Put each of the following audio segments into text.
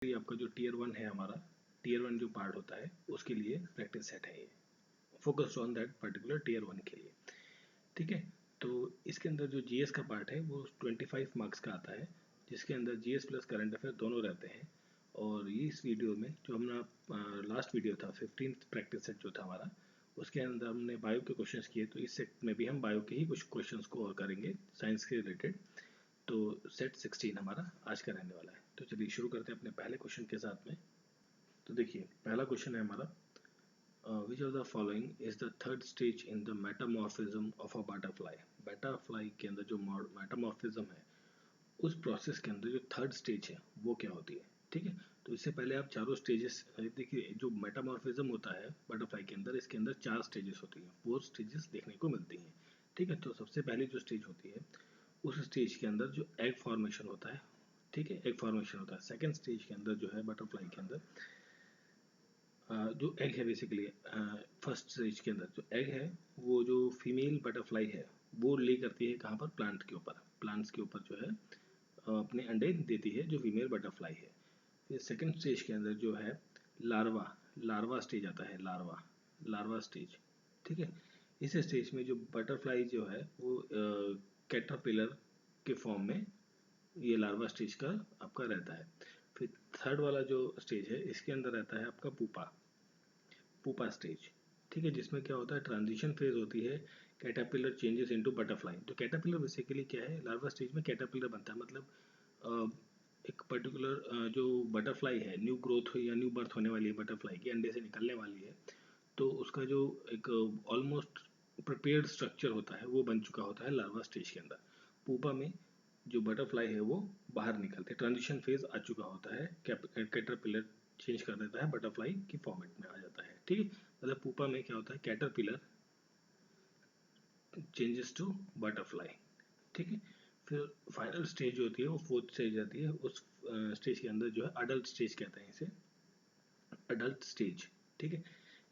ये आपका जो टीयर 1 है हमारा, टीयर 1 जो पार्ट होता है उसके लिए प्रैक्टिस सेट है ये, focused on that particular tier 1 के लिए। ठीक है, तो इसके अंदर जो जीएस का पार्ट है वो 25 मार्क्स का आता है, जिसके अंदर जीएस प्लस करंट अफेयर दोनों रहते हैं। और ये इस वीडियो में जो हमारा लास्ट वीडियो था 15th प्रैक्टिस सेट जो था हमारा, उसके अंदर हमने बायो के क्वेश्चंस किए, तो इस सेट में भी हम बायो के ही कुछ क्वेश्चंस को और करेंगे साइंस के रिलेटेड। तो सेट 16 हमारा आज का रहने वाला है। तो चलिए शुरू करते हैं अपने पहले क्वेश्चन के साथ में। तो देखिए पहला क्वेश्चन है हमारा, which of the following is the third stage in the metamorphism of a butterfly? Butterfly के अंदर जो मेटामॉर्फिज्म है, उस प्रोसेस के अंदर जो थर्ड स्टेज है वो क्या होती है? ठीक है, तो इससे पहले आप चारों स्टेजेस देखिए। जो मेटामॉर्फिज्म होता है बटरफ्लाई के अंदर, इसके अंदर 4 स्टेजेस होती हैं, 4 स्टेजेस देखने को मिलती हैं। ठीक है, तो सबसे पहली जो स्टेज होती है, उस स्टेज के अंदर जो एग फॉर्मेशन होता है, ठीक है, एग फॉर्मेशन होता है। सेकेंड स्टेज के अंदर जो है बटरफ्लाई के अंदर जो एग है, बेसिकली फर्स्ट स्टेज के अंदर जो एग है वो जो फीमेल बटरफ्लाई है वो ले करती है कहाँ पर, प्लांट के ऊपर, प्लांट्स के ऊपर जो है अपने अंडे देती है जो फीमेल बटरफ्लाई है। फिर सेकंड स्टेज के अंदर जो है लार्वा, लार्वा स्टेज आता है, लार्वा, लार्वा स्टेज। ठीक है, इस स्टेज में जो बटरफ्लाई जो है वो कैटरपिलर के फॉर्म में ये लार्वा स्टेज का आपका रहता है। फिर थर्ड वाला जो स्टेज है इसके अंदर रहता है आपका पुपा, पुपा स्टेज। ठीक है, जिसमें क्या होता है, ट्रांजिशन फेज होती है, कैटरपिलर चेंजेस इनटू बटरफ्लाई। तो कैटरपिलर बेसिकली क्या है, लार्वा स्टेज में कैटरपिलर बनता है, मतलब एक पर्टिकुलर जो बटरफ्लाई है, न्यू ग्रोथ या न्यू बर्थ होने वाली है बटरफ्लाई की, अंडे से निकलने वाली है, तो उसका जो एक ऑलमोस्ट प्रिपेयर्ड स्ट्रक्चर होता है वो बन चुका होता है लार्वा स्टेज के अंदर। पुपा में जो बटरफ्लाई है वो बाहर निकलते, ट्रांजिशन फेज आ चुका होता है, कैटरपिलर चेंज कर देता है, बटरफ्लाई की फॉर्मेट में आ जाता है। ठीक है, मतलब पुपा में क्या होता है, कैटरपिलर चेंजेस टू बटरफ्लाई। ठीक है, फिर फाइनल स्टेज जो होती है वो फोर्थ स्टेज आती है। उस स्टेज के अंदर जो है अडल्ट स्टेज कहते हैं इसे, अडल्ट स्टेज। ठीक है,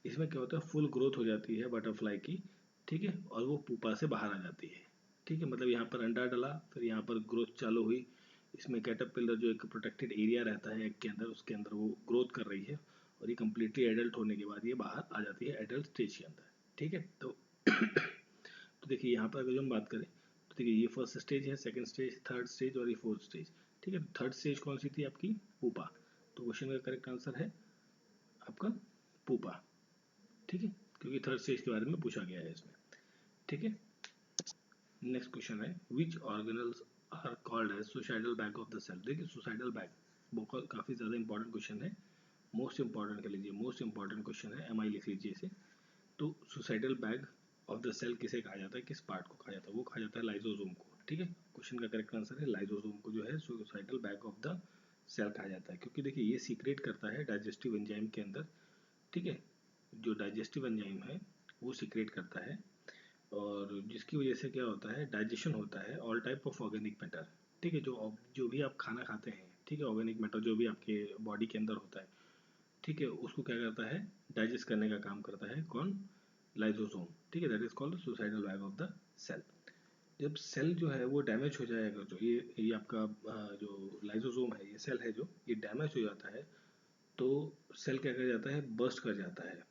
इसमें क्या होता है, फुल ग्रोथ हो जाती है बटरफ्लाई की। ठीक है, और वो पुपा से बाहर आ जाती है। ठीक है, मतलब यहाँ पर अंडा डला, फिर यहाँ पर ग्रोथ चालू हुई, इसमें कैटरपिलर जो एक प्रोटेक्टेड एरिया रहता है एग के अंदर, उसके अंदर वो ग्रोथ कर रही है, और ये कम्प्लीटली एडल्ट होने के बाद ये बाहर आ जाती है एडल्ट स्टेज के अंदर। ठीक है, तो तो देखिए यहाँ पर अगर जो हम बात करें तो देखिए ये फर्स्ट स्टेज है, सेकंड स्टेज, थर्ड स्टेज और ये फोर्थ स्टेज। ठीक है, थर्ड स्टेज कौन सी थी आपकी, पुपा। तो क्वेश्चन का करेक्ट आंसर है आपका पुपा। ठीक है, क्योंकि थर्ड स्टेज के बारे में पूछा गया है इसमें। ठीक है, नेक्स्ट क्वेश्चन है, which organelles are called as suicidal bag of the cell. देखिए सुसाइडल बैग बहुत काफ़ी ज़्यादा इंपॉर्टेंट क्वेश्चन है, मोस्ट इंपॉर्टेंट कह लीजिए, मोस्ट इंपॉर्टेंट क्वेश्चन है, एम आई लिख लीजिए इसे। तो suicidal bag of the cell किसे कहा जाता है, किस पार्ट को कहा जाता है, वो कहा जाता है लाइजोसोम को। ठीक है, क्वेश्चन का करेक्ट आंसर है लाइजोसोम को जो है suicidal bag of the cell कहा जाता है, क्योंकि देखिए ये सीक्रेट करता है डाइजेस्टिव एंजाइम के अंदर। ठीक है, जो डाइजेस्टिव एंजाइम है वो सीक्रेट करता है, और जिसकी वजह से क्या होता है, डाइजेशन होता है all type of organic matter. ठीक है, जो जो भी आप खाना खाते हैं, ठीक है, ऑर्गेनिक मैटर जो भी आपके बॉडी के अंदर होता है, ठीक है, उसको क्या करता है, डाइजेस्ट करने का काम करता है कौन, लाइजोसोम। ठीक है, that is called suicidal bag of the cell. जब सेल जो है वो डैमेज हो जाएगा, जो ये आपका जो लाइजोसोम है, ये सेल है जो ये डैमेज हो जाता है, तो सेल क्या कर जाता है, बर्स्ट कर जाता है।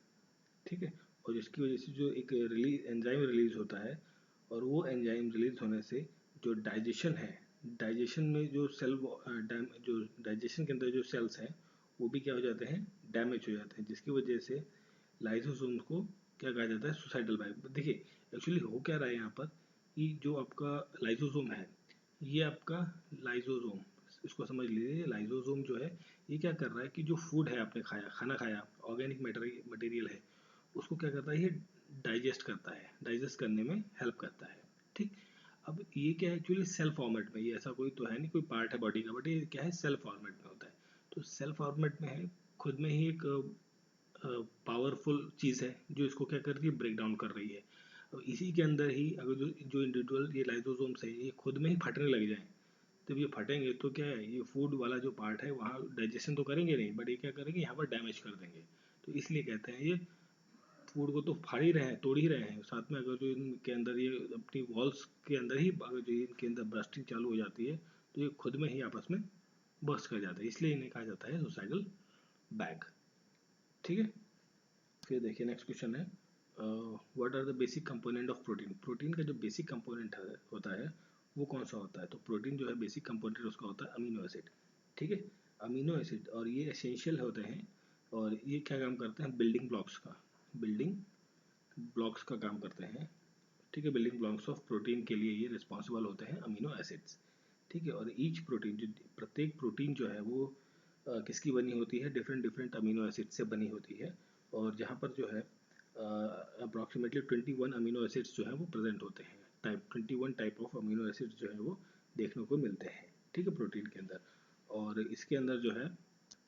ठीक है, और जिसकी वजह से जो एक रिलीज एंजाइम रिलीज होता है, और वो एंजाइम रिलीज होने से जो डाइजेशन है, डाइजेशन में जो सेल जो डाइजेशन के अंदर जो सेल्स हैं वो भी क्या हो जाते हैं, डैमेज हो जाते हैं, जिसकी वजह से लाइसोसोम्स को क्या कहा जाता है, सुसाइडल बैग। देखिए एक्चुअली हो क्या रहा है यहाँ पर, कि जो आपका लाइसोसोम है, ये आपका लाइसोसोम, इसको समझ लीजिए, लाइसोसोम जो है ये क्या कर रहा है कि जो फूड है आपने खाया, खाना खाया, ऑर्गेनिक मटेरियल है, उसको क्या करता है, ये डाइजेस्ट करता है, डाइजेस्ट करने में हेल्प करता है। ठीक, अब ये क्या है, एक्चुअली सेल फॉर्मेट में, ये ऐसा कोई तो है नहीं कोई पार्ट है बॉडी का, बट ये क्या है, सेल फॉर्मेट में होता है। तो सेल फॉर्मेट में है, खुद में ही एक पावरफुल चीज़ है जो इसको क्या कर रही है, ब्रेक डाउन कर रही है। अब इसी के अंदर ही अगर जो जो इंडिविजुअल ये लाइसोसोम्स है ये खुद में ही फटने लग जाए, जब ये फटेंगे तो क्या है, ये फूड वाला जो पार्ट है वहाँ डाइजेशन तो करेंगे नहीं, बट ये क्या करेंगे, यहाँ पर डैमेज कर देंगे। तो इसलिए कहते हैं ये फूड को तो फाड़ ही रहे हैं, तोड़ ही रहे हैं, साथ में अगर जो इनके अंदर ये अपनी वॉल्स के अंदर ही अगर जो इनके अंदर बर्स्टिंग चालू हो जाती है, तो ये खुद में ही आपस में बर्स्ट कर जाते हैं, इसलिए इन्हें कहा जाता है सुसाइडल बैग। ठीक है, फिर देखिए नेक्स्ट क्वेश्चन है what are the basic component of protein. Protein का जो बेसिक कंपोनेंट होता है वो कौन सा होता है, तो प्रोटीन जो है बेसिक कंपोनेंट उसका होता है अमीनो एसिड। ठीक है, अमीनो एसिड, और ये एसेंशियल होते हैं, और ये क्या काम करते हैं, बिल्डिंग ब्लॉक्स का, बिल्डिंग ब्लॉक्स का काम करते हैं। ठीक है, बिल्डिंग ब्लॉक्स ऑफ प्रोटीन के लिए ये रिस्पॉन्सिबल होते हैं अमीनो एसिड्स। ठीक है, और ईच प्रोटीन, जो प्रत्येक प्रोटीन जो है वो किसकी बनी होती है, डिफरेंट डिफरेंट अमीनो एसिड से बनी होती है, और जहाँ पर जो है अप्रॉक्सीमेटली 21 अमीनो एसिड्स जो है वो प्रेजेंट होते हैं, type 21 type of amino acids जो है वो देखने को मिलते हैं। ठीक है, प्रोटीन के अंदर, और इसके अंदर जो है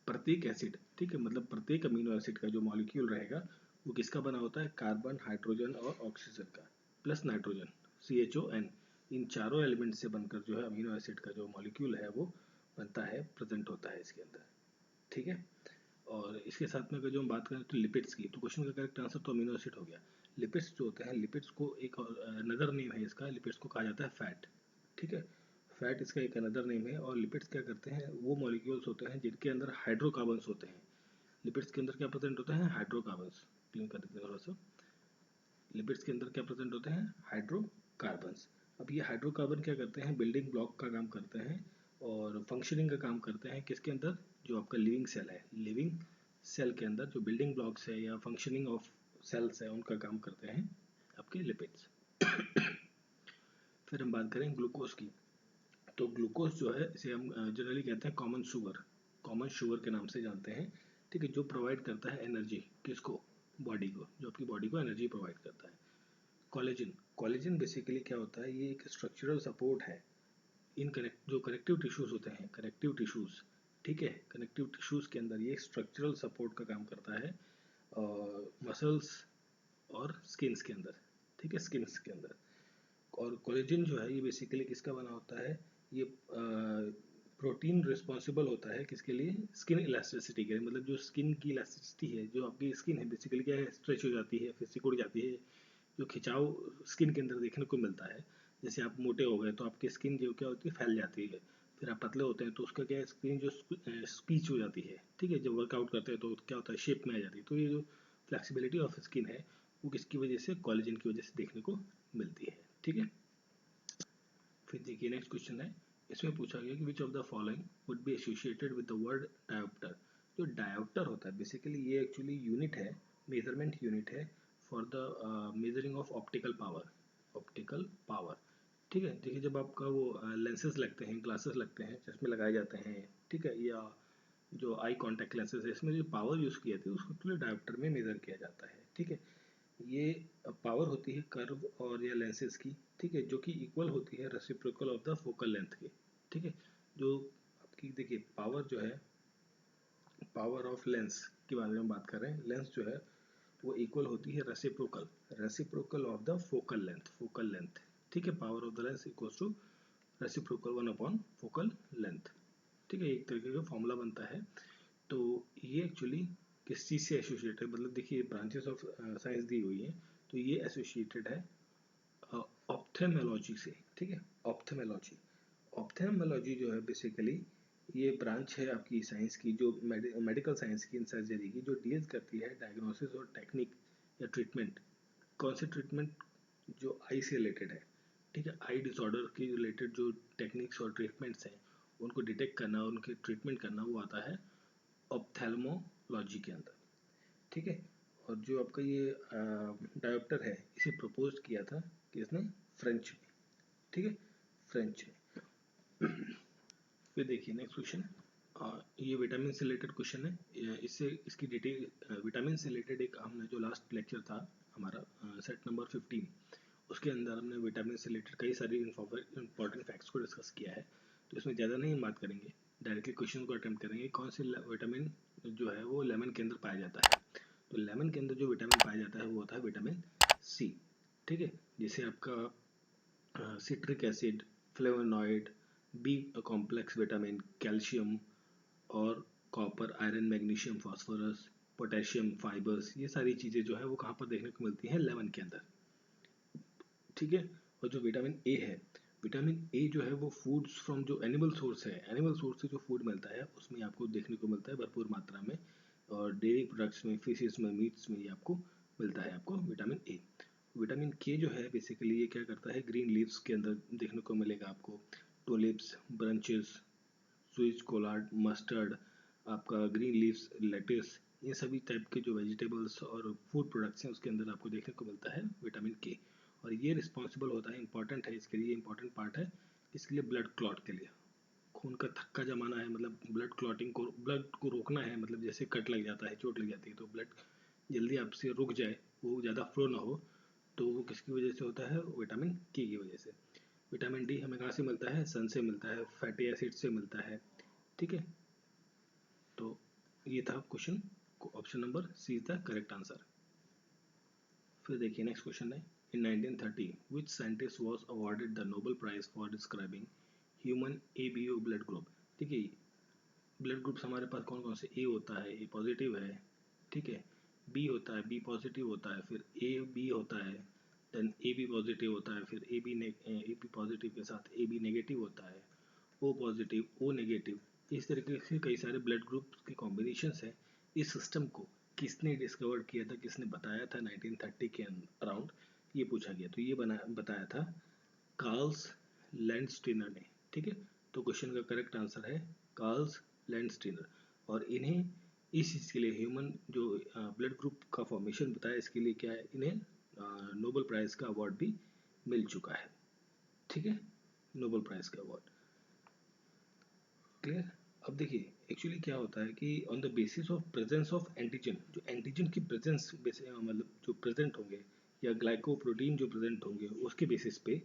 प्रत्येक एसिड, ठीक है, मतलब प्रत्येक अमीनो एसिड का जो मॉलिक्यूल रहेगा वो किसका बना होता है, कार्बन, हाइड्रोजन और ऑक्सीजन का, प्लस नाइट्रोजन, CHON, इन चारों एलिमेंट से बनकर जो है अमीनो एसिड का जो मॉलिक्यूल है वो बनता है, प्रेजेंट होता है इसके अंदर। ठीक है, और इसके साथ में अगर जो हम बात करें तो लिपिड्स की, तो क्वेश्चन का करेक्ट आंसर तो अमीनो एसिड हो गया। लिपिड्स जो होते हैं, लिपिड्स को एक नदर नेम है इसका, लिपिड्स को कहा जाता है फैट। ठीक है, फैट इसका एक अनदर नेम है, और लिपिड्स क्या करते हैं, वो मॉलिक्यूल्स होते हैं जिनके अंदर हाइड्रोकार्बन्स होते हैं। लिपिड्स के अंदर क्या प्रेजेंट होता है, हाइड्रोकार्बन्स। क्लीन कर देते हैं थोड़ा सा, लिपिड्स के अंदर क्या प्रेजेंट होते हैं, हाइड्रोकार्बन्स। अब ये हाइड्रोकार्बन क्या करते हैं, बिल्डिंग ब्लॉक का काम करते हैं, और फंक्शनिंग का काम करते हैं किसके अंदर, जो आपका लिविंग सेल है, लिविंग सेल के अंदर जो बिल्डिंग ब्लॉक्स है या फंक्शनिंग ऑफ सेल्स है उनका काम करते हैं आपके लिपिड्स। फिर हम बात करें ग्लूकोज की, तो ग्लूकोज जो है इसे हम जनरली कहते हैं कॉमन शुगर, कॉमन शुगर के नाम से जानते हैं। ठीक है, जो प्रोवाइड करता है एनर्जी किसको, बॉडी को, जो आपकी बॉडी को एनर्जी प्रोवाइड करता है। कोलेजन, कोलेजन बेसिकली क्या होता है, ये एक स्ट्रक्चरल सपोर्ट है इन कनेक्ट, जो कनेक्टिव टिश्यूज होते हैं, कनेक्टिव टिश्यूज। ठीक है, कनेक्टिव टिश्यूज के अंदर ये स्ट्रक्चरल सपोर्ट का काम करता है, मसल्स और स्किन्स के अंदर। ठीक है, स्किन्स के अंदर, और कोलेजन जो है ये बेसिकली किसका बना होता है, ये प्रोटीन रिस्पॉन्सिबल होता है किसके लिए, स्किन इलास्टिसिटी के लिए, मतलब जो स्किन की इलास्टिसिटी है, जो आपकी स्किन है बेसिकली क्या है, स्ट्रेच हो जाती है, फिर सिकुड़ जाती है, जो खिंचाव स्किन के अंदर देखने को मिलता है। जैसे आप मोटे हो गए तो आपकी स्किन जो क्या होती है, फैल जाती है, फिर आप पतले होते हैं तो उसका क्या है, स्किन जो स्पीच हो जाती है। ठीक है, जब वर्कआउट करते हैं तो क्या होता है, शेप में आ जाती है। तो ये जो फ्लेक्सिबिलिटी ऑफ स्किन है वो किसकी वजह से, कोलेजन की वजह से देखने को मिलती है। ठीक है, फिर देखिए नेक्स्ट क्वेश्चन है, इसमें पूछा गया कि विच of the following would be associated with the word dioptre. जो डायोप्टर होता है बेसिकली ये एक्चुअली यूनिट है, मेजरमेंट यूनिट है for the measuring of optical power, optical power. ठीक है, देखिए जब आपका वो लेंसेज लगते हैं, ग्लासेस लगते हैं, चश्मे लगाए जाते हैं, ठीक है, या जो आई कॉन्टैक्ट लेंसेज है, इसमें जो पावर यूज़ की जाती है उसको एक्चुअली डायोप्टर में मेजर किया जाता है। ठीक है, ये पावर होती है कर्व और या लेंसेज की, ठीक है, जो कि इक्वल होती है reciprocal of the focal length के। ठीक है, जो आपकी देखिए पावर जो है, पावर ऑफ लेंस के बारे में बात कर रहे हैं, लेंस जो है वो इक्वल होती है reciprocal, reciprocal of the focal length, focal length. ठीक है, power of the lens equals to reciprocal 1 upon focal length. ठीक है, एक तरीके का फॉर्मूला बनता है। तो ये एक्चुअली किस चीज़ से एसोसिएटेड, मतलब देखिए ब्रांचेस ऑफ साइंस दी हुई है, तो ये एसोसिएटेड है ऑप्थेमोलॉजी से। ठीक है, ऑप्थेमोलॉजी, ऑप्थेमोलॉजी जो है बेसिकली ये ब्रांच है आपकी साइंस की, जो मेडिकल साइंस की, इन सर्जरी की, जो डील्स करती है डायग्नोसिस और टेक्निक या ट्रीटमेंट, कौन से ट्रीटमेंट, जो आई से रिलेटेड है। ठीक है, आई डिसऑर्डर के रिलेटेड जो टेक्निक्स और ट्रीटमेंट्स हैं उनको डिटेक्ट करना, उनके ट्रीटमेंट करना, वो आता है ऑप्थेल्मोलॉजी के अंदर। ठीक है, और जो आपका ये डायोप्टर है इसे प्रपोज किया था किसने, फ्रेंच में। ठीक है, फ्रेंच में। फिर देखिए नेक्स्ट क्वेश्चन, ये विटामिन से रिलेटेड क्वेश्चन है, इससे इसकी डिटेल, विटामिन से रिलेटेड एक हमने जो लास्ट लेक्चर था हमारा सेट नंबर 15, उसके अंदर हमने विटामिन से रिलेटेड कई सारी इंपॉर्टेंट फैक्ट्स को डिस्कस किया है। तो इसमें ज़्यादा नहीं हम बात करेंगे, डायरेक्टली क्वेश्चन को अटेम्प्ट करेंगे, कौन से विटामिन जो है वो लेमन के अंदर पाया जाता है। तो लेमन के अंदर जो विटामिन पाया जाता है वो होता है विटामिन सी। ठीक है, जिसे आपका citric acid, flavonoid, B complex vitamin, calcium और copper, iron, magnesium, phosphorus, potassium, fibres, ये सारी चीज़ें जो है वो कहाँ पर देखने को मिलती हैं, लेमन के अंदर। ठीक है, और जो विटामिन ए है विटामिन ए जो है वो फूड्स फ्रॉम जो एनिमल सोर्स है, एनिमल सोर्स से जो फूड मिलता है उसमें आपको देखने को मिलता है भरपूर मात्रा में, और डेयरी प्रोडक्ट्स में, फिशेस में, मीट्स में ये आपको मिलता है आपको विटामिन ए। विटामिन के जो है बेसिकली ये क्या करता है, ग्रीन लीव्स के अंदर देखने को मिलेगा आपको, tulips, branches, switch, collared, mustard, आपका ग्रीन लीव्स, लेटिस, ये सभी टाइप के जो वेजिटेबल्स और फूड प्रोडक्ट्स हैं उसके अंदर आपको देखने को मिलता है विटामिन के। और ये रिस्पॉन्सिबल होता है, इंपॉर्टेंट है इसके लिए, इंपॉर्टेंट पार्ट है इसके लिए ब्लड क्लॉट के लिए। खून का थक्का जमाना है, मतलब ब्लड क्लॉटिंग को, ब्लड को रोकना है, मतलब जैसे कट लग जाता है, चोट लग जाती है तो ब्लड जल्दी आपसे रुक जाए, वो ज़्यादा फ्लो ना हो, तो वो किसकी वजह से होता है, विटामिन के की वजह से। विटामिन डी हमें कहाँ से मिलता है, सन से मिलता है, फैटी एसिड से मिलता है, ठीक है। तो ये था question, option number C is the correct answer. फिर देखिए नेक्स्ट क्वेश्चन है, in 1930 which scientist was awarded the Nobel prize for describing human ABO blood group. देखिए ब्लड ग्रुप्स हमारे पास कौन कौन से, ए होता है, ए पॉजिटिव है, ठीक है, बी होता है, बी पॉजिटिव होता है, फिर ए बी होता है, देन ए बी पॉजिटिव होता है, फिर ए बी पॉजिटिव के साथ ए बी नेगेटिव होता है, ओ पॉजिटिव, ओ नेगेटिव, इस तरीके से कई सारे ब्लड ग्रुप के कॉम्बिनेशन है। इस सिस्टम को किसने डिस्कवर किया था, किसने बताया था 1930 के अराउंड, ये पूछा गया। तो ये बताया था कार्ल्स लैंडस्टीनर ने, ठीक है। तो क्वेश्चन का करेक्ट आंसर है कार्ल्स लैंडस्टीनर। और इन्हें इस चीज़ के लिए, ह्यूमन जो ब्लड ग्रुप का फॉर्मेशन बताया, इसके लिए क्या है, इन्हें नोबेल प्राइज़ का अवार्ड भी मिल चुका है, ठीक है, नोबेल प्राइज़ का अवार्ड। क्लियर। अब देखिए एक्चुअली क्या होता है कि on the basis of presence of antigen, जो एंटीजन की प्रेजेंस मतलब जो प्रेजेंट होंगे, या ग्लाइकोप्रोटीन जो प्रेजेंट होंगे, उसके बेसिस पे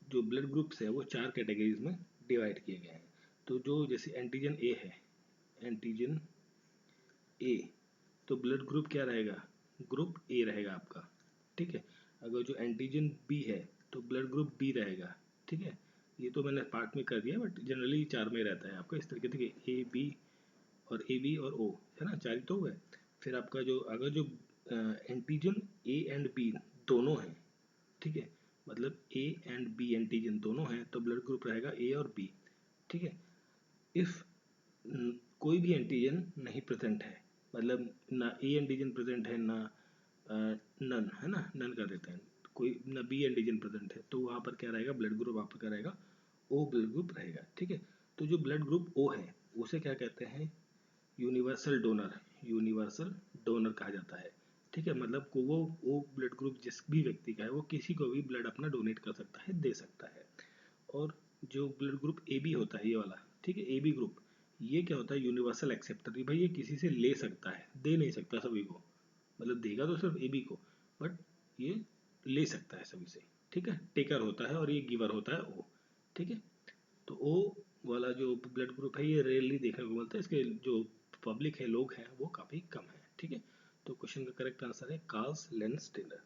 जो ब्लड ग्रुप्स है वो 4 कैटेगरीज में डिवाइड किए गए हैं। तो जो जैसे एंटीजन ए है, एंटीजन ए, तो ब्लड ग्रुप क्या रहेगा, ग्रुप ए रहेगा आपका, ठीक है। अगर जो एंटीजन बी है तो ब्लड ग्रुप बी रहेगा, ठीक है। ये तो मैंने पार्ट में कर दिया, बट जनरली 4 में रहता है आपका, इस तरीके से ए बी और ए बी और ओ, है ना, 4 ही तो हुए। फिर आपका जो अगर जो एंटीजन ए एंड बी दोनों हैं, ठीक है, मतलब ए एंड बी एंटीजन दोनों हैं, तो ब्लड ग्रुप रहेगा ए और बी, ठीक है। इफ कोई भी एंटीजन नहीं प्रेजेंट है, मतलब ना ए एंटीजन प्रेजेंट है, ना नन, है ना, नन कर देते हैं, कोई ना बी एंटीजन प्रेजेंट है, तो वहाँ पर क्या रहेगा, ब्लड ग्रुप आपका क्या रहेगा, ओ ब्लड ग्रुप रहेगा, ठीक है। तो जो ब्लड ग्रुप ओ है उसे क्या कहते हैं, यूनिवर्सल डोनर, यूनिवर्सल डोनर कहा जाता है, ठीक है। मतलब को वो ब्लड ग्रुप जिस भी व्यक्ति का है वो किसी को भी ब्लड अपना डोनेट कर सकता है, दे सकता है। और जो ब्लड ग्रुप ए बी होता है, ये वाला, ठीक है, ए बी ग्रुप, ये क्या होता है, यूनिवर्सल एक्सेप्टर, भाई ये किसी से ले सकता है, दे नहीं सकता सभी को, मतलब देगा तो सिर्फ ए बी को, बट ये ले सकता है सभी से, ठीक है। टेकर होता है और ये गिवर होता है ओ, ठीक है। तो ओ वाला जो ब्लड ग्रुप है ये रेयरली देखने को मिलता है, इसके जो पब्लिक है, लोग हैं, वो काफ़ी कम है, ठीक है। तो क्वेश्चन का करेक्ट आंसर है कार्ल्स लेंसटीनर,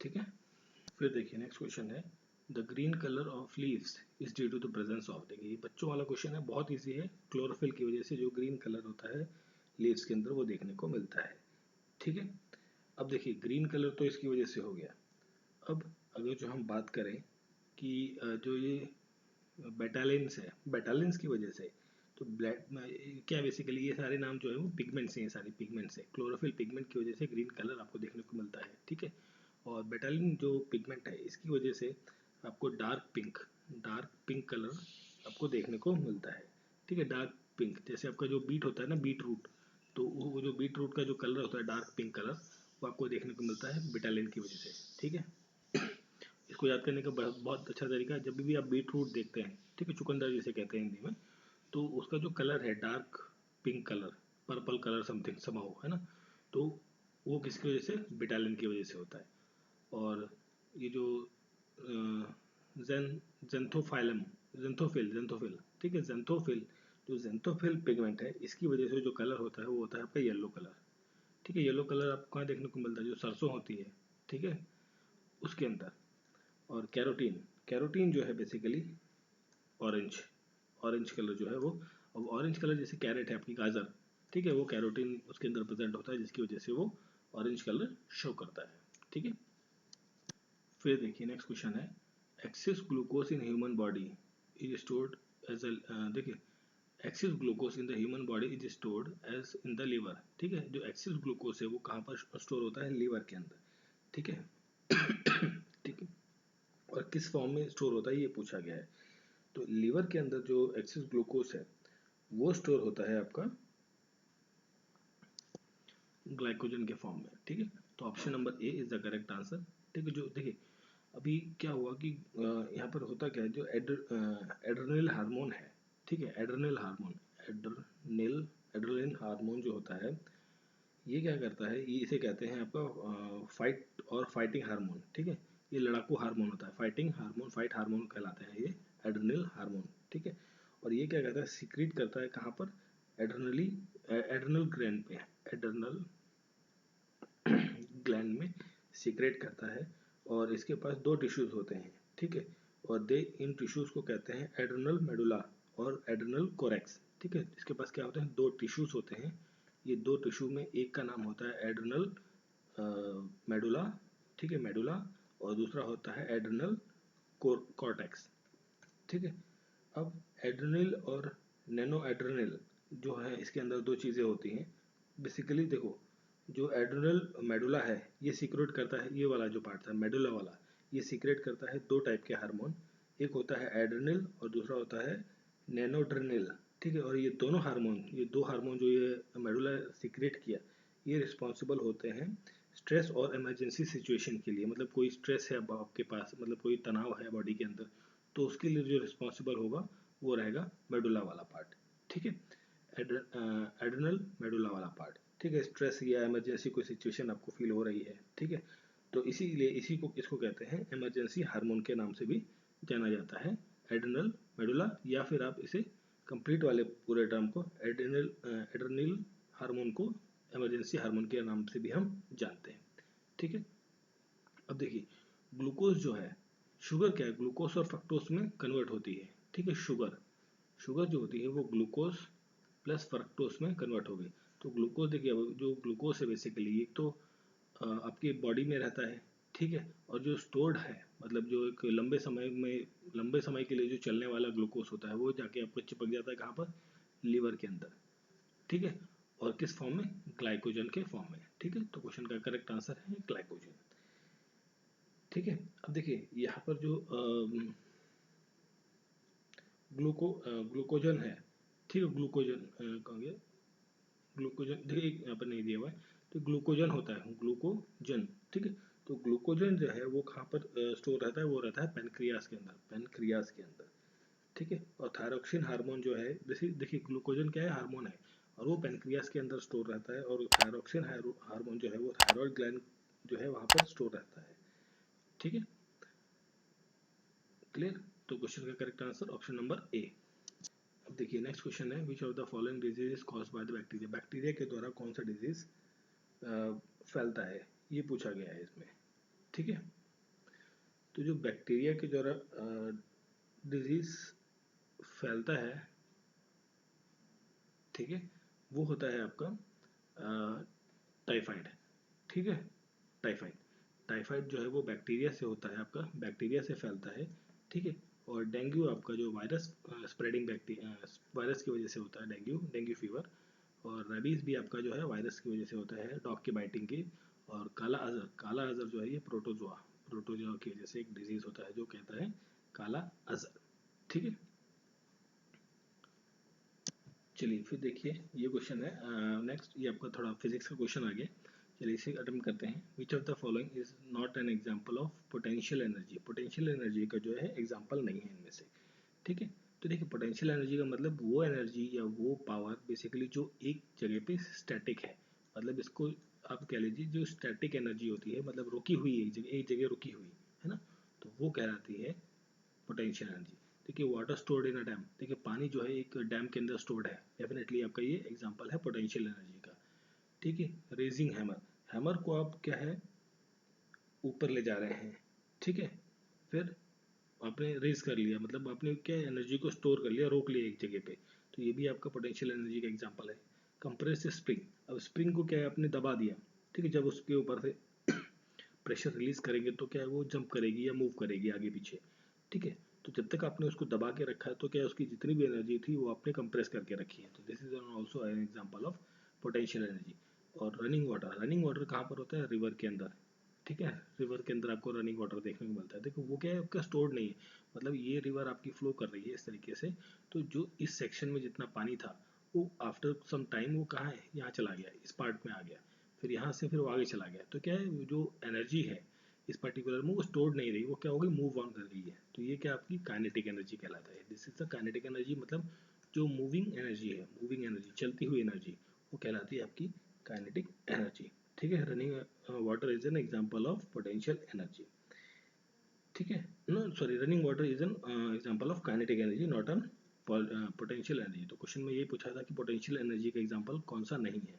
ठीक है। फिर देखिए नेक्स्ट क्वेश्चन है, the green colour of leaves is due to the presence of, देखिए ये बच्चों वाला क्वेश्चन है, बहुत ईजी है, क्लोरोफिल की वजह से जो ग्रीन कलर होता है लीव्स के अंदर वो देखने को मिलता है, ठीक है। अब देखिए ग्रीन कलर तो इसकी वजह से हो गया। अब अगर जो हम बात करें कि जो ये बेटालिन्स है, बेटालिन्स की वजह से, तो ब्लैक क्या बेसिकली ये सारे नाम जो है वो पिगमेंट्स हैं, ये सारे पिगमेंट्स हैं, क्लोरोफिल पिगमेंट की वजह से ग्रीन कलर आपको देखने को मिलता है, ठीक है। और बेटालिन जो पिगमेंट है इसकी वजह से आपको डार्क पिंक कलर आपको देखने को मिलता है, ठीक है। डार्क पिंक, जैसे आपका जो बीट होता है ना, बीट रूट, तो वो जो बीट रूट का जो कलर होता है डार्क पिंक कलर, वो आपको देखने को मिलता है बेटालिन की वजह से, ठीक है। इसको याद करने का बहुत अच्छा तरीका है, जब भी आप बीट रूट देखते हैं, ठीक है, चुकंदर जिसे कहते हैं हिंदी में, तो उसका जो कलर है dark pink colour, purple colour something समाओ, है ना, तो वो किसकी वजह से, बेटालिन की वजह से होता है। और ये जो जेंथोफाइलम, जेंथोफिल, ठीक है, जेंथोफिल, जो जेंथोफिल पिगमेंट है इसकी वजह से जो कलर होता है वो होता है आपका येलो कलर, ठीक है। येलो कलर आपको कहाँ देखने को मिलता है, जो सरसों होती है, ठीक है, उसके अंदर। और कैरोटीन, कैरोटीन जो है बेसिकली ऑरेंज, ऑरेंज कलर जो है वो, अब ऑरेंज कलर जैसे कैरेट है आपकी गाजर, ठीक है, वो कैरोटीन उसके अंदर प्रेजेंट होता है जिसकी वजह से वो ऑरेंज कलर शो करता है, ठीक है। फिर देखिए नेक्स्ट क्वेश्चन है, excess glucose in human body is stored as देखिए excess glucose in the human body is stored as in the liver. ठीक है, जो एक्सेस ग्लूकोज है वो कहाँ पर स्टोर होता है? लीवर के अंदर। ठीक है ठीक है, और किस फॉर्म में स्टोर होता है ये पूछा गया है। तो लीवर के अंदर जो एक्सेस ग्लूकोज है वो स्टोर होता है आपका ग्लाइकोजन के फॉर्म में। ठीक है, तो option number A is the correct answer. ठीक है, जो देखिए अभी क्या हुआ कि यहाँ पर होता क्या है, जो एड्रेनल हार्मोन है, ठीक है, adrenal hormone, adrenal adrenaline hormone जो होता है ये क्या करता है, ये इसे कहते हैं आपका फाइट और फाइटिंग हार्मोन। ठीक है, ये लड़ाकू हार्मोन होता है, फाइटिंग हार्मोन, फाइट हार्मोन कहलाते हैं ये एड्रेनल हार्मोन। ठीक है, और ये क्या करता है, सीक्रेट करता है कहाँ पर? एड्रेनली एड्रेनल ग्लैंड पे, एड्रेनल ग्लैंड में सीक्रेट करता है। और इसके पास दो टिश्यूज होते हैं। ठीक है, और दे इन टिश्यूज को कहते हैं एड्रेनल मेडुला और एड्रेनल कोरेक्स। ठीक है, इसके पास क्या होते हैं, दो टिश्यूज होते हैं। ये दो टिश्यू में एक का नाम होता है एड्रेनल मेडुला, ठीक है, मेडुला, और दूसरा होता है एड्रेनल कॉर्टेक्स। ठीक है, अब एड्रेनल और नैनो एड्रेनल जो है इसके अंदर दो चीज़ें होती हैं बेसिकली। देखो जो एड्रेनल मेडुला है ये सीक्रेट करता है, ये वाला जो पार्ट था मेडुला वाला, ये सीक्रेट करता है दो टाइप के हार्मोन, एक होता है एड्रेनल और दूसरा होता है नैनोड्रेनल। ठीक है, और ये दोनों हार्मोन, ये दो हार्मोन जो ये मेडुला सीक्रेट किया, ये रिस्पॉन्सिबल होते हैं स्ट्रेस और इमरजेंसी सिचुएशन के लिए। मतलब कोई स्ट्रेस है अब आपके पास, मतलब कोई तनाव है बॉडी के अंदर, तो उसके लिए जो रिस्पॉन्सिबल होगा वो रहेगा मेडुला वाला पार्ट। ठीक है, एड्रेनल मेडुला वाला पार्ट। ठीक है, स्ट्रेस या इमरजेंसी कोई सिचुएशन आपको फील हो रही है, ठीक है, तो इसीलिए इसी को इसको कहते हैं इमरजेंसी हार्मोन के नाम से भी जाना जाता है, एड्रेनल मेडुला, या फिर आप इसे कंप्लीट वाले पूरे टर्म को एड्रेनल हार्मोन को इमरजेंसी हार्मोन के नाम से भी हम जानते हैं। ठीक है, अब देखिए ग्लूकोज जो है, शुगर क्या है, ग्लूकोज और फ्रक्टोज में कन्वर्ट होती है। ठीक है, शुगर शुगर जो होती है वो ग्लूकोज प्लस फ्रक्टोज में कन्वर्ट हो गई। तो ग्लूकोज देखिए, जो ग्लूकोज है बेसिकली एक तो आपकी बॉडी में रहता है। ठीक है, और जो स्टोर्ड है, मतलब जो एक लंबे समय के लिए जो चलने वाला ग्लूकोज होता है वो जाके आपको चिपक जाता है कहाँ पर? लीवर के अंदर। ठीक है, और किस फॉर्म में? ग्लाइकोजन के फॉर्म में। ठीक है, तो क्वेश्चन का करेक्ट आंसर है ग्लाइकोजन। ठीक है, अब देखिए यहाँ पर जो ग्लूकोजन है, ठीक है, ग्लूकोजन कहाँ गया, ग्लूकोजन देखिए यहाँ पर नहीं दिया हुआ है, तो ग्लूकोजन होता है ग्लूकोजन। ठीक है, तो ग्लूकोजन जो है वो कहाँ पर स्टोर रहता है? वो रहता है पेनक्रियास के अंदर, पेनक्रियास के अंदर। ठीक है, और थायरोक्सिन हार्मोन जो है, देखिए ग्लूकोजन क्या है, हार्मोन है, और वो पेनक्रियास के अंदर स्टोर रहता है, और थायरोक्सिन हार्मोन जो है वो थायराइड ग्लैंड जो है वहाँ पर स्टोर रहता है। ठीक है, क्लियर? तो क्वेश्चन का correct answer option number A. अब देखिए नेक्स्ट क्वेश्चन है, which of the following disease is caused by the bacteria, bacteria के द्वारा कौन सा डिजीज फैलता है, ये पूछा गया है इसमें। ठीक है, तो जो बैक्टीरिया के द्वारा डिजीज फैलता है, ठीक है, वो होता है आपका टाइफाइड। ठीक है, टाइफाइड, टाइफाइड जो है वो बैक्टीरिया से होता है, आपका बैक्टीरिया से फैलता है। ठीक है, और डेंगू आपका जो वायरस स्प्रेडिंग बैक्टीरिया वायरस की वजह से होता है, डेंगू डेंगू फीवर, और रेबीज भी आपका जो है वायरस की वजह से होता है, डॉग के बाइटिंग की। और काला अजर जो है ये प्रोटोजोआ प्रोटोजोआ की वजह से एक डिजीज होता है जो कहता है काला अजर। ठीक है, चलिए फिर देखिए ये क्वेश्चन है नेक्स्ट, ये आपका थोड़ा फिजिक्स का क्वेश्चन आ गया। चलिए इसे अटेम्प्ट करते हैं। विच of the following is not an example of potential energy, potential energy का जो है एग्जांपल नहीं है इनमें से। ठीक है, तो देखिए पोटेंशियल एनर्जी का मतलब वो एनर्जी या वो पावर बेसिकली जो एक जगह पे स्टैटिक है, मतलब इसको आप कह लीजिए जो स्टैटिक एनर्जी होती है, मतलब रुकी हुई एक जगह रुकी हुई है ना, तो वो कहलाती है पोटेंशियल एनर्जी। देखिए water stored in a dam, देखिए पानी जो है एक डैम के अंदर स्टोर्ड है, डेफिनेटली आपका ये एग्जांपल है पोटेंशियल एनर्जी का। ठीक है, रेजिंग हैमर, हैमर को आप क्या है ऊपर ले जा रहे हैं। ठीक है, फिर आपने रेज कर लिया, मतलब आपने क्या एनर्जी को स्टोर कर लिया, रोक लिया एक जगह पे, तो ये भी आपका पोटेंशियल एनर्जी का एग्जांपल है। कंप्रेस स्प्रिंग, अब स्प्रिंग को क्या है आपने दबा दिया, ठीक है, जब उसके ऊपर से प्रेशर रिलीज करेंगे तो क्या है वो जंप करेगी या मूव करेगी आगे पीछे, ठीक है। तो जब तक आपने उसको दबा के रखा है तो क्या उसकी जितनी भी एनर्जी थी वो आपने कंप्रेस करके रखी है। तो this is also an example of potential energy. और रनिंग वाटर कहाँ पर होता है? रिवर के अंदर, ठीक है। रिवर के अंदर आपको रनिंग वाटर देखने को मिलता है। देखो वो क्या है, आपका स्टोर्ड नहीं है, मतलब ये रिवर आपकी फ्लो कर रही है इस तरीके से। तो जो इस सेक्शन में जितना पानी था वो आफ्टर सम टाइम वो कहाँ है, यहाँ चला गया, इस पार्ट में आ गया, फिर यहाँ से फिर वो आगे चला गया। तो क्या है, जो एनर्जी है इस पर्टिकुलर में वो स्टोर्ड नहीं रही, वो क्या हो गई, मूव ऑन कर गई है। तो ये क्या आपकी काइनेटिक एनर्जी कहलाता है। This is the kinetic energy, मतलब जो मूविंग एनर्जी है, मूविंग एनर्जी, चलती हुई एनर्जी, वो कहलाती है आपकी काइनेटिक एनर्जी। ठीक है। Running water is an example of potential energy. ठीक है। No sorry, running water is an example of kinetic energy, not an potential energy. तो क्वेश्चन में ये पूछा था कि पोटेंशियल एनर्जी का एग्जांपल कौन सा नहीं है,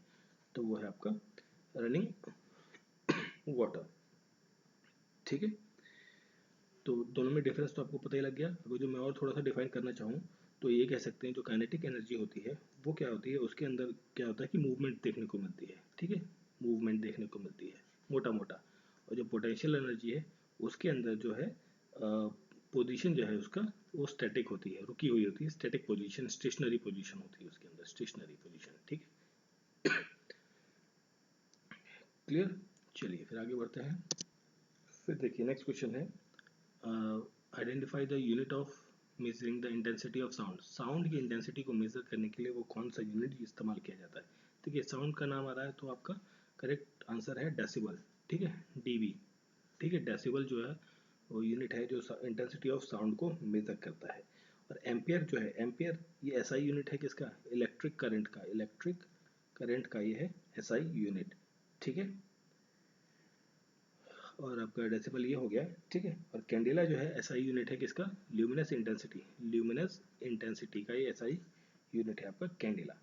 तो वो है आपका रनिंग वाटर। ठीक है। तो दोनों में डिफरेंस तो आपको पता ही लग गया। अगर जो मैं और थोड़ा सा डिफाइन करना चाहूँ तो ये कह सकते हैं जो काइनेटिक एनर्जी होती है वो क्या होती है, उसके अंदर क्या होता है कि मूवमेंट देखने को मिलती है। ठीक है, मूवमेंट देखने को मिलती है मोटा मोटा। और जो पोटेंशियल एनर्जी है उसके अंदर जो है पोजीशन जो है उसका वो स्टैटिक होती है, रुकी हुई होती है, स्टैटिक पोजीशन, स्टेशनरी पोजीशन होती है उसके अंदर, स्टेशनरी पोजीशन। ठीक है, क्लियर। चलिए फिर आगे बढ़ते हैं। फिर देखिए नेक्स्ट क्वेश्चन है, identify the unit of measuring the intensity of sound. Sound की इंटेंसिटी को मेजर करने के लिए वो कौन सा यूनिट इस्तेमाल किया जाता है? ठीक है, साउंड का नाम आ रहा है तो आपका करेक्ट आंसर है डेसिबल। ठीक है, डीबी। ठीक है, डेसिबल जो है वो यूनिट है जो इंटेंसिटी ऑफ साउंड को मेजर करता है। और एम्पियर जो है, एम्पियर ये एसआई यूनिट है किसका? इलेक्ट्रिक करंट का, इलेक्ट्रिक करंट का ये है एसआई यूनिट। ठीक है, और आपका डेसिबल ये हो गया। ठीक है, और कैंडेला जो है एसआई यूनिट है किसका? ल्यूमिनस इंटेंसिटी, ल्यूमिनस इंटेंसिटी का ये एसआई यूनिट है आपका कैंडेला।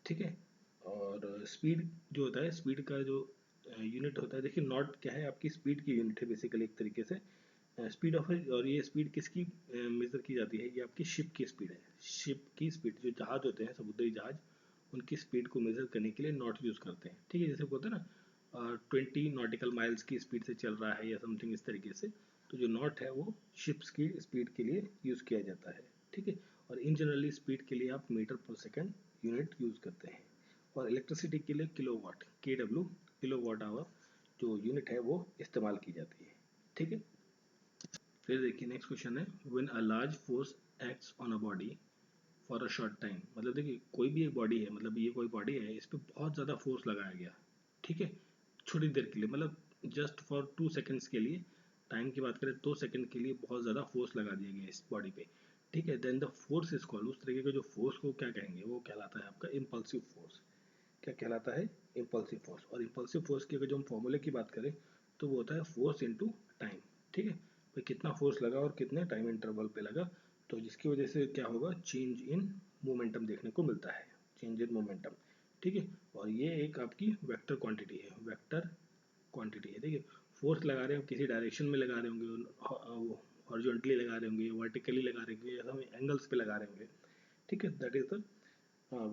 ठीक है, और स्पीड जो होता है, स्पीड का जो यूनिट होता है, देखिए नॉट क्या है, आपकी स्पीड की यूनिट है बेसिकली एक तरीके से। स्पीड ऑफ, और ये स्पीड किसकी मेजर की जाती है? ये आपकी शिप की स्पीड है। शिप की स्पीड, जो जहाज होते हैं समुद्री जहाज, उनकी स्पीड को मेजर करने के लिए नॉट यूज़ करते हैं। ठीक है, जैसे बोलते हैं ना 20 नॉटिकल माइल्स की स्पीड से चल रहा है या समथिंग इस तरीके से। तो जो नॉट है वो शिप्स की स्पीड के लिए यूज़ किया जाता है। ठीक है, और इन जनरली स्पीड के लिए आप मीटर पर सेकेंड यूनिट यूज़ करते हैं। और इलेक्ट्रिसिटी के लिए किलोवाट, KW, किलोवाट आवर जो यूनिट है वो इस्तेमाल की जाती है। ठीक है, फिर देखिए नेक्स्ट क्वेश्चन है, when a large force acts on a body for a short time. मतलब देखिए कोई भी एक बॉडी है, मतलब ये कोई बॉडी है, इस पर बहुत ज़्यादा फोर्स लगाया गया। ठीक है, छोटी देर के लिए, मतलब जस्ट फॉर 2 सेकेंड्स के लिए, टाइम की बात करें 2 सेकेंड के लिए बहुत ज़्यादा फोर्स लगा दिया गया इस बॉडी पे। ठीक है, then the force is called, उस तरीके का जो फोर्स को क्या कहेंगे, वो कहलाता है आपका इम्पल्सिव फोर्स। क्या कहलाता है? Impulsive force. और इम्पल्सिव फोर्स की अगर जो हम फॉर्मूले की बात करें तो वो होता है फोर्स इनटू टाइम। ठीक है, भाई कितना फोर्स लगा और कितने टाइम इंटरवल पे लगा, तो जिसकी वजह से क्या होगा, चेंज इन मोमेंटम देखने को मिलता है, चेंज इन मोमेंटम। ठीक है, और ये एक आपकी वेक्टर क्वांटिटी है, वेक्टर क्वांटिटी है। देखिए फोर्स लगा रहे हो किसी डायरेक्शन में लगा रहे होंगे, हॉरिजॉन्टली लगा रहे होंगे, वर्टिकली लगा रहे होंगे, या हम एंगल्स पे लगा रहे होंगे। ठीक है, that is the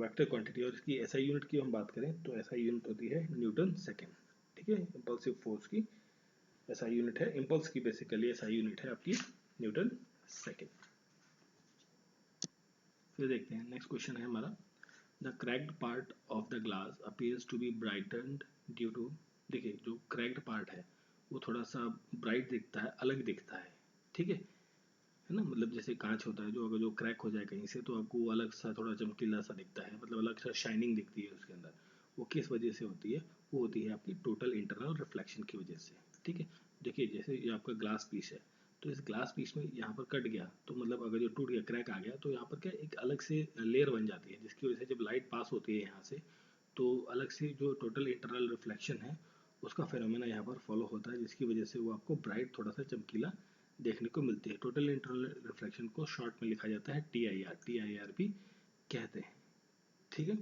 vector quantity. और इसकी एसआई यूनिट की हम बात करें तो एसआई यूनिट होती है न्यूटन सेकेंड। ठीक है, इम्पल्सिव फोर्स की एसआई यूनिट है, इम्पल्स की बेसिकली एसआई यूनिट है आपकी न्यूटन सेकेंड। फिर देखते हैं नेक्स्ट क्वेश्चन है हमारा, the cracked part of the glass appears to be brightened due to. देखिए जो क्रैक्ड पार्ट है वो थोड़ा सा ब्राइट दिखता है, अलग दिखता है। ठीक है ना, मतलब जैसे कांच होता है जो अगर जो क्रैक हो जाए कहीं से तो आपको वो अलग सा थोड़ा चमकीला सा दिखता है, मतलब अलग सा शाइनिंग दिखती है उसके अंदर। वो किस वजह से होती है? वो होती है आपकी टोटल इंटरनल रिफ्लेक्शन की वजह से। ठीक है, देखिए जैसे ये आपका ग्लास पीस है, तो इस ग्लास पीस में यहाँ पर कट गया तो मतलब अगर जो टूट गया, क्रैक आ गया, तो यहाँ पर क्या एक अलग से लेयर बन जाती है, जिसकी वजह से जब लाइट पास होती है यहाँ से तो अलग से जो टोटल इंटरनल रिफ्लेक्शन है उसका फेनोमेना यहाँ पर फॉलो होता है, जिसकी वजह से वो आपको ब्राइट थोड़ा सा चमकीला देखने को मिलती है। टोटल इंटरनल रिफ्लेक्शन को शॉर्ट में लिखा जाता है TIR, TIR भी कहते हैं। ठीक है,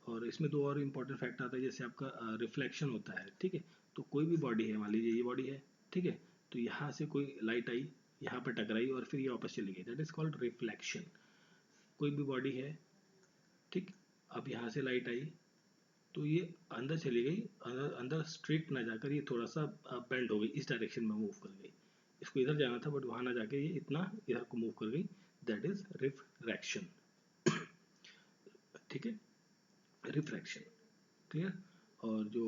और इसमें दो और इम्पोर्टेंट फैक्ट आता है, जैसे आपका रिफ्लेक्शन होता है। ठीक है, तो कोई भी बॉडी है, मान लीजिए ये बॉडी है, ठीक है, तो यहाँ से कोई लाइट आई, यहाँ पर टकराई और फिर ये वापस चली गई, दैट इज कॉल्ड रिफ्लेक्शन। कोई भी बॉडी है, ठीक, अब यहाँ से लाइट आई तो ये अंदर चली गई, अंदर अंदर स्ट्रेट ना जाकर ये थोड़ा सा बेंड हो गई, इस डायरेक्शन में मूव कर गई, इसको इधर जाना था बट वहाँ ना जाके ये इतना इधर को मूव कर गई, दैट इज रिफ्रैक्शन। ठीक है, रिफ्रैक्शन, क्लियर। और जो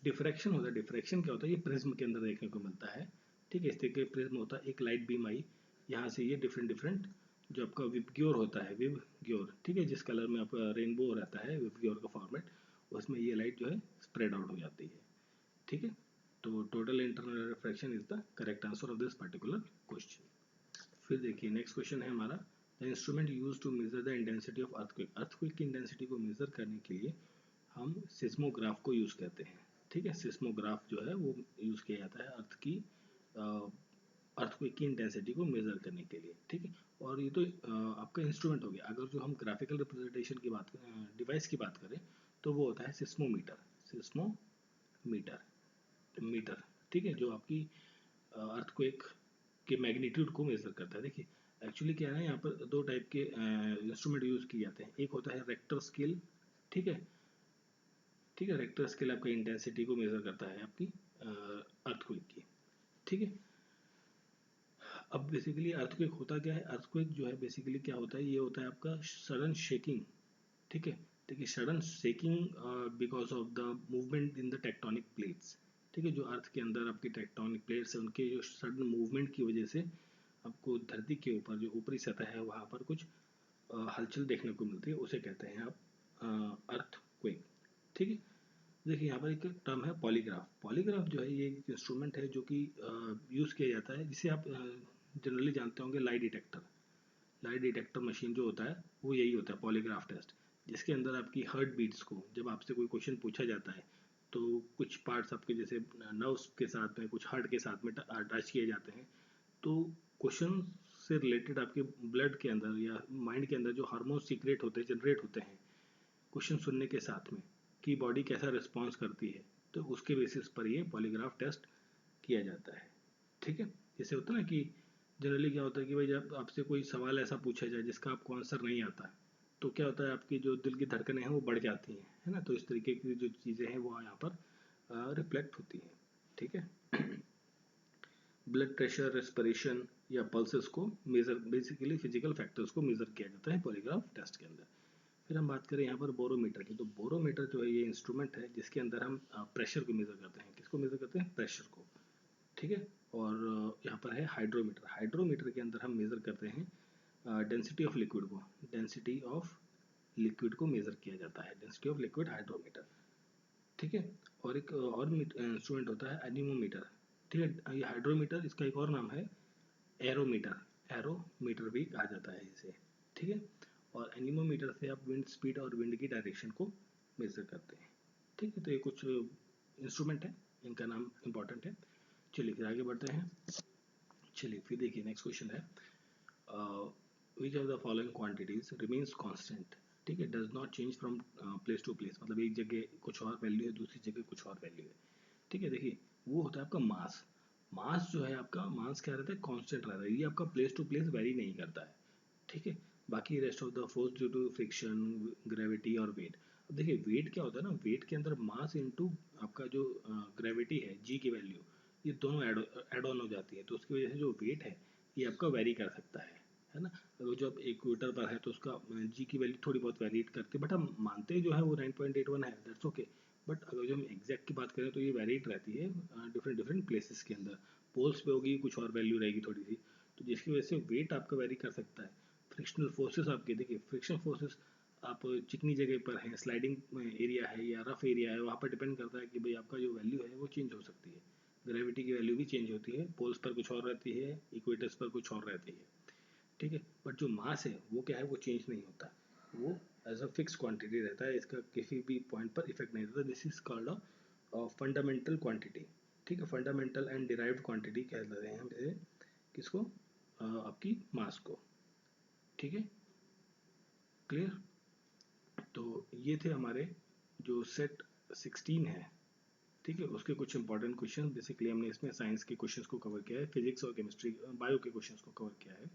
डिफ्रैक्शन होता है, डिफ्रैक्शन क्या होता है, ये प्रिज्म के अंदर देखने को मिलता है। ठीक है, इस तरीके प्रिज्म होता है, एक लाइट बीम आई, यहाँ से ये डिफरेंट डिफरेंट जो आपका विबग्योर होता है, विबग्योर, ठीक है, जिस कलर में आपका रेनबो रहता है विबग्योर का फॉर्मेट, उसमें ये लाइट जो है स्प्रेड आउट हो जाती है। ठीक है, तो total internal refraction is the correct answer of this particular question. फिर देखिए नेक्स्ट क्वेश्चन है हमारा, the instrument use to measure the intensity of earthquake. Earthquake की इंटेंसिटी को मेजर करने के लिए हम सिस्मोग्राफ को यूज़ करते हैं। ठीक है, सिस्मोग्राफ जो है वो यूज़ किया जाता है अर्थक्वेक की इंटेंसिटी को मेजर करने के लिए। ठीक है, और ये तो आपका इंस्ट्रूमेंट हो गया। अगर जो हम ग्राफिकल रिप्रेजेंटेशन की बात करें, डिवाइस की बात करें, तो वो होता है सिस्मोमीटर। सिस्मोमीटर मीटर, ठीक है, जो आपकी अर्थक्वेक के मैग्नीट्यूड को मेजर करता है। देखिए एक्चुअली क्या है, यहाँ पर दो टाइप के इंस्ट्रूमेंट यूज़ किए जाते हैं। एक होता है रेक्टर स्केल, ठीक है, ठीक है, रेक्टर स्केल आपका इंटेंसिटी को मेजर करता है आपकी अर्थक्वेक की। ठीक है, अब बेसिकली अर्थक्वेक होता क्या है, अर्थक्वेक जो है बेसिकली क्या होता है, ये होता है आपका सडन शेकिंग। ठीक है, देखिए sudden shaking because of the movement in the tectonic plates. ठीक है, जो अर्थ के अंदर आपकी टेक्टोनिक प्लेट्स है, उनके जो सडन मूवमेंट की वजह से आपको धरती के ऊपर जो ऊपरी सतह है वहाँ पर कुछ हलचल देखने को मिलती है, उसे कहते हैं आप अर्थक्वेक। ठीक है, देखिए यहाँ पर एक टर्म है पॉलीग्राफ। पॉलीग्राफ जो है ये एक इंस्ट्रूमेंट है जो कि यूज़ किया जाता है, जिसे आप जनरली जानते होंगे lie detector. Lie detector machine जो होता है वो यही होता है, पॉलीग्राफ टेस्ट, जिसके अंदर आपकी हार्ट बीट्स को, जब आपसे कोई क्वेश्चन पूछा जाता है तो कुछ पार्ट्स आपके जैसे नर्व्स के साथ में, कुछ हार्ट के साथ में टच किए जाते हैं, तो क्वेश्चन से रिलेटेड आपके ब्लड के अंदर या माइंड के अंदर जो हार्मोन सीक्रेट होते हैं, जनरेट होते हैं क्वेश्चन सुनने के साथ में, कि बॉडी कैसा रिस्पॉन्स करती है, तो उसके बेसिस पर ये पॉलीग्राफ टेस्ट किया जाता है। ठीक है, जैसे होता है ना कि जनरली क्या होता है कि भाई जब आपसे कोई सवाल ऐसा पूछा जाए जिसका आपको आंसर नहीं आता, तो क्या होता है, आपकी जो दिल की धड़कनें हैं वो बढ़ जाती हैं, है ना, तो इस तरीके की जो चीज़ें हैं वो यहाँ पर रिफ्लेक्ट होती हैं। ठीक है, ब्लड प्रेशर, रेस्पिरेशन या पल्सेस को मेजर, बेसिकली फिजिकल फैक्टर्स को मेजर किया जाता है पॉलीग्राफ टेस्ट के अंदर। फिर हम बात करें यहाँ पर बोरोमीटर की, तो बोरोमीटर जो है ये इंस्ट्रूमेंट है जिसके अंदर हम प्रेशर को मेजर करते हैं। किसको मेजर करते हैं, प्रेशर को। ठीक है, और यहाँ पर है हाइड्रोमीटर। हाइड्रोमीटर के अंदर हम मेजर करते हैं डेंसिटी ऑफ लिक्विड को। डेंसिटी ऑफ लिक्विड को मेजर किया जाता है, डेंसिटी ऑफ लिक्विड हाइड्रोमीटर। ठीक है, और एक और इंस्ट्रूमेंट होता है एनीमोमीटर। ठीक है, ये हाइड्रोमीटर, इसका एक और नाम है एरोमीटर। एरोमीटर भी कहा जाता है इसे। ठीक है, और एनीमोमीटर से आप विंड स्पीड और विंड की डायरेक्शन को मेजर करते हैं। ठीक है, तो ये कुछ इंस्ट्रूमेंट है, इनका नाम इंपॉर्टेंट है। चलिए फिर आगे बढ़ते हैं। चलिए फिर देखिए नेक्स्ट क्वेश्चन है, which of the following quantities remains constant. ठीक है, does not change from place to place, मतलब एक जगह कुछ और वैल्यू है, दूसरी जगह कुछ और वैल्यू है। ठीक है, देखिए वो होता है आपका मास। मास जो है आपका, मास क्या रहता है, कांस्टेंट रहता है, ये आपका प्लेस टू प्लेस वेरी नहीं करता है। ठीक है, बाकी rest of the force due to friction, gravity और वेट। अब देखिए वेट क्या होता है ना, वेट के अंदर मास इनटू आपका जो ग्रेविटी है, जी की वैल्यू, ये दोनों एड ऑन हो जाती है, तो उसकी वजह से जो वेट है ये आपका वेरी कर सकता है ना। अगर जो आप इक्वेटर पर है तो उसका जी की वैल्यू थोड़ी बहुत वेरी करती है, बट हम मानते हैं जो है वो 9.81 है, दैट्स ओके। बट अगर जो हम एग्जैक्ट की बात करें तो ये वेरीड रहती है डिफरेंट डिफरेंट प्लेसेस के अंदर। पोल्स पे होगी कुछ और वैल्यू रहेगी थोड़ी सी, तो जिसकी वजह से वेट आपका वेरी कर सकता है। फ्रिक्शनल फोर्सेस आपके, देखिए फ्रिक्शन फोर्सेस, आप चिकनी जगह पर हैं, स्लाइडिंग एरिया है या रफ एरिया है, वहाँ पर डिपेंड करता है कि भाई आपका जो वैल्यू है वो चेंज हो सकती है। ग्रेविटी की वैल्यू भी चेंज होती है, पोल्स पर कुछ और रहती है, इक्वेटर्स पर कुछ और रहती है। ठीक है, बट जो मास है वो क्या है, वो चेंज नहीं होता, वो एज अ फिक्स क्वांटिटी रहता है, इसका किसी भी पॉइंट पर इफेक्ट नहीं रहता। This is called a fundamental quantity. ठीक है, फंडामेंटल एंड डिराइव्ड क्वांटिटी कह रहे हैं हम इसे, किसको, आपकी मास को। ठीक है, क्लियर। तो ये थे हमारे जो सेट 16 है, ठीक है, उसके कुछ इंपॉर्टेंट क्वेश्चन। बेसिकली हमने इसमें साइंस के क्वेश्चंस को कवर किया है, फिजिक्स और केमिस्ट्री, बायो के क्वेश्चंस को कवर किया है।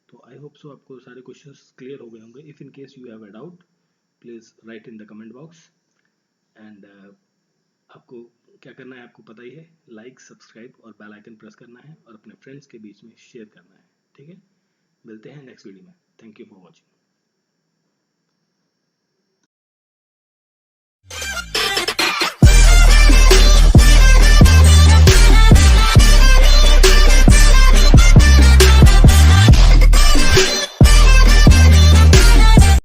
तो आई होप सो आपको सारे क्वेश्चंस क्लियर हो गए होंगे। If in case you have a doubt, please write in the comment box, and आपको क्या करना है आपको पता ही है, लाइक सब्सक्राइब और बेल आइकन प्रेस करना है और अपने फ्रेंड्स के बीच में शेयर करना है। ठीक है, मिलते हैं नेक्स्ट वीडियो में। Thank you for watching.